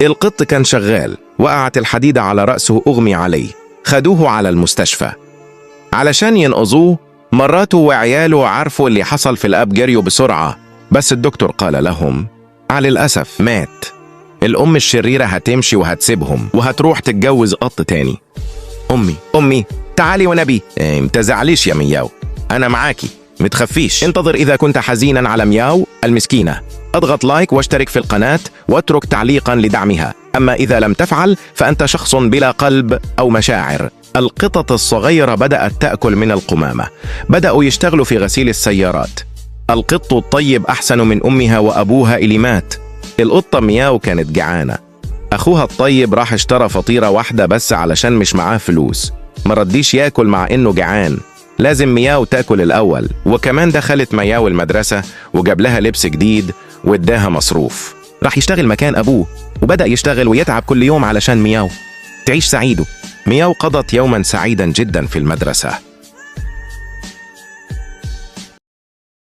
القط كان شغال، وقعت الحديدة على رأسه، أغمي عليه. خدوه على المستشفى علشان ينقذوه. مراته وعياله عرفوا اللي حصل في الأب، جريوا بسرعة، بس الدكتور قال لهم على الأسف مات. الأم الشريرة هتمشي وهتسيبهم وهتروح تتجوز قط تاني. أمي تعالي ونبي. متزعليش يا مياو، أنا معاكي، متخفيش. انتظر إذا كنت حزينا على مياو المسكينة. اضغط لايك واشترك في القناة واترك تعليقا لدعمها. أما إذا لم تفعل فأنت شخص بلا قلب أو مشاعر. القطط الصغيرة بدأت تأكل من القمامة. بدأوا يشتغلوا في غسيل السيارات. القط الطيب أحسن من أمها وأبوها اللي مات. القطة مياو كانت جعانة. أخوها الطيب راح اشترى فطيرة واحدة بس علشان مش معاه فلوس. مرضيش ياكل مع إنه جعان، لازم مياو تاكل الأول. وكمان دخلت مياو المدرسة وجاب لها لبس جديد واداها مصروف. راح يشتغل مكان أبوه، وبدأ يشتغل ويتعب كل يوم علشان مياو تعيش سعيده. مياو قضت يوما سعيدا جدا في المدرسة.